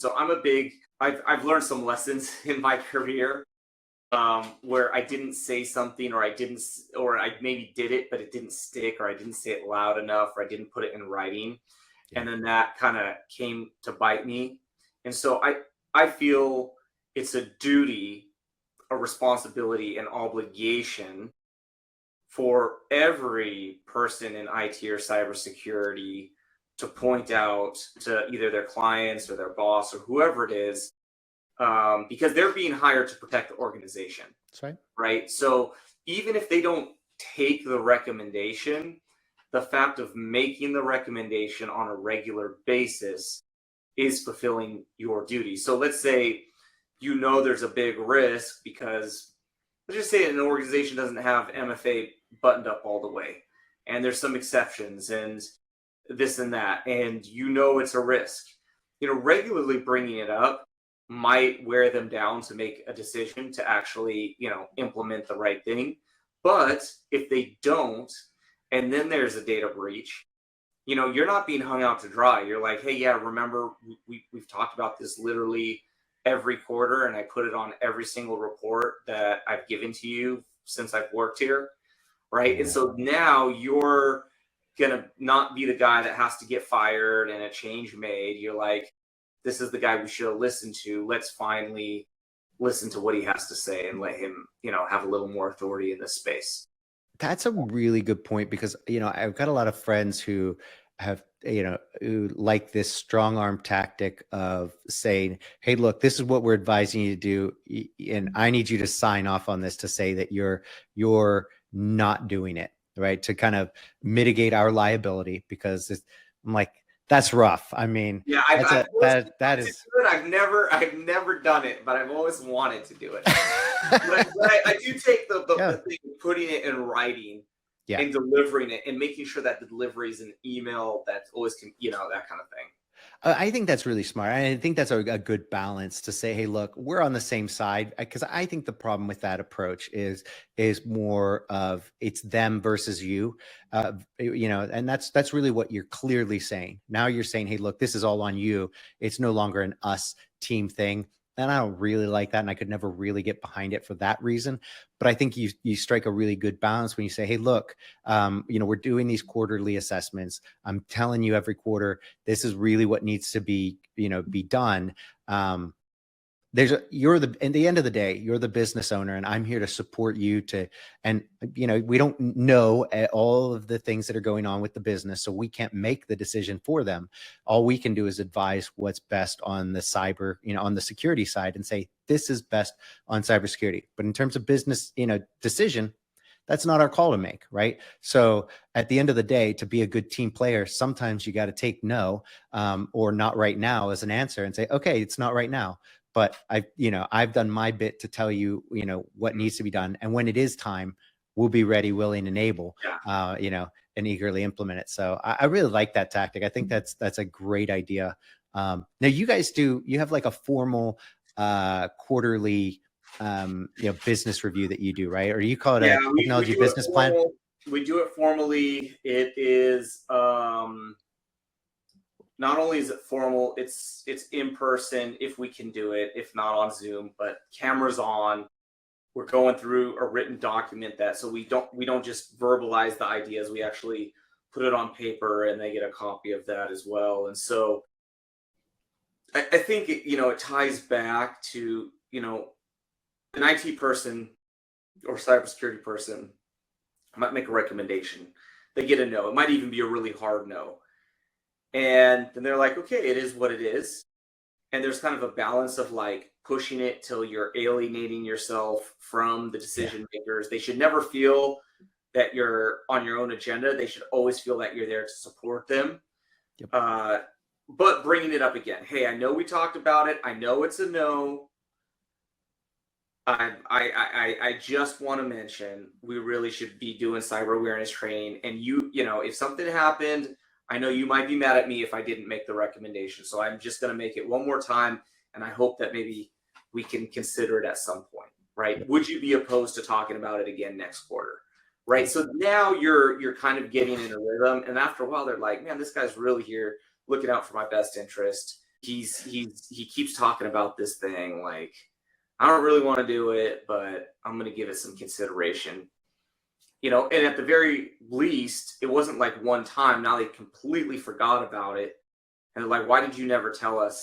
So I've learned some lessons in my career where I didn't say something, or I maybe did it, but it didn't stick, or I didn't say it loud enough, or I didn't put it in writing. Yeah. And then that kind of came to bite me. And so I feel it's a duty, a responsibility, an obligation for every person in IT or cybersecurity to point out to either their clients or their boss or whoever it is, because they're being hired to protect the organization, That's right. right? So even if they don't take the recommendation, the fact of making the recommendation on a regular basis is fulfilling your duty. So let's say there's a big risk because let's just say an organization doesn't have MFA buttoned up all the way, and there's some exceptions and this and that, and it's a risk. Regularly bringing it up might wear them down to make a decision to actually, implement the right thing. But if they don't, and then there's a data breach, you're not being hung out to dry. You're like, hey, yeah, remember we've talked about this literally every quarter, and I put it on every single report that I've given to you since I've worked here, right? Yeah. And so now you're gonna not be the guy that has to get fired and a change made. You're like, this is the guy we should have listened to. Let's finally listen to what he has to say and let him, have a little more authority in this space. That's a really good point because, I've got a lot of friends who have, who like this strong arm tactic of saying, hey, look, this is what we're advising you to do. And I need you to sign off on this to say that you're not doing it, right? To kind of mitigate our liability, because I'm like, that's rough. I mean, Yeah, that is good. I've never done it, but I've always wanted to do it. but I do take the thing of putting it in writing, yeah, and delivering it, and making sure that the delivery is an email that always can, that kind of thing. I think that's really smart. I think that's a good balance to say, hey, look, we're on the same side. Because I think the problem with that approach is more of it's them versus you, and that's really what you're clearly saying. Now you're saying, hey, look, this is all on you. It's no longer an us team thing. And I don't really like that. And I could never really get behind it for that reason. But I think you strike a really good balance when you say, hey, look, we're doing these quarterly assessments. I'm telling you every quarter, this is really what needs to be done. You're in the end of the day, you're the business owner, and I'm here to support you and we don't know all of the things that are going on with the business, so we can't make the decision for them. All we can do is advise what's best on the cyber, on the security side, and say, this is best on cybersecurity. But in terms of business, decision, that's not our call to make, right? So at the end of the day, to be a good team player, sometimes you got to take no, or not right now as an answer and say, okay, it's not right now. But I've done my bit to tell you, what needs to be done. And when it is time, we'll be ready, willing, and able, and eagerly implement it. So I really like that tactic. I think that's a great idea. Now you guys you have like a formal quarterly business review that you do, right? Or you call it a technology business plan? We do it formally. It is not only is it formal, it's in person if we can do it, if not on Zoom, but cameras on. We're going through a written document so we don't just verbalize the ideas. We actually put it on paper, and they get a copy of that as well. And so I think it ties back to an IT person or cybersecurity person might make a recommendation. They get a no. It might even be a really hard no. And then they're like, okay, it is what it is. And there's kind of a balance of like pushing it till you're alienating yourself from the decision makers. They should never feel that you're on your own agenda. They should always feel that you're there to support them. Yep. But bringing it up again, hey, I know we talked about it. I know it's a no. I just want to mention we really should be doing cyber awareness training. And if something happened, I know you might be mad at me if I didn't make the recommendation. So I'm just going to make it one more time. And I hope that maybe we can consider it at some point, right? Yep. Would you be opposed to talking about it again next quarter? Right. So now you're kind of getting in a rhythm. And after a while, they're like, man, this guy's really here looking out for my best interest. he keeps talking about this thing like, I don't really want to do it, but I'm going to give it some consideration. And at the very least, it wasn't like one time. Now they completely forgot about it. And they're like, why did you never tell us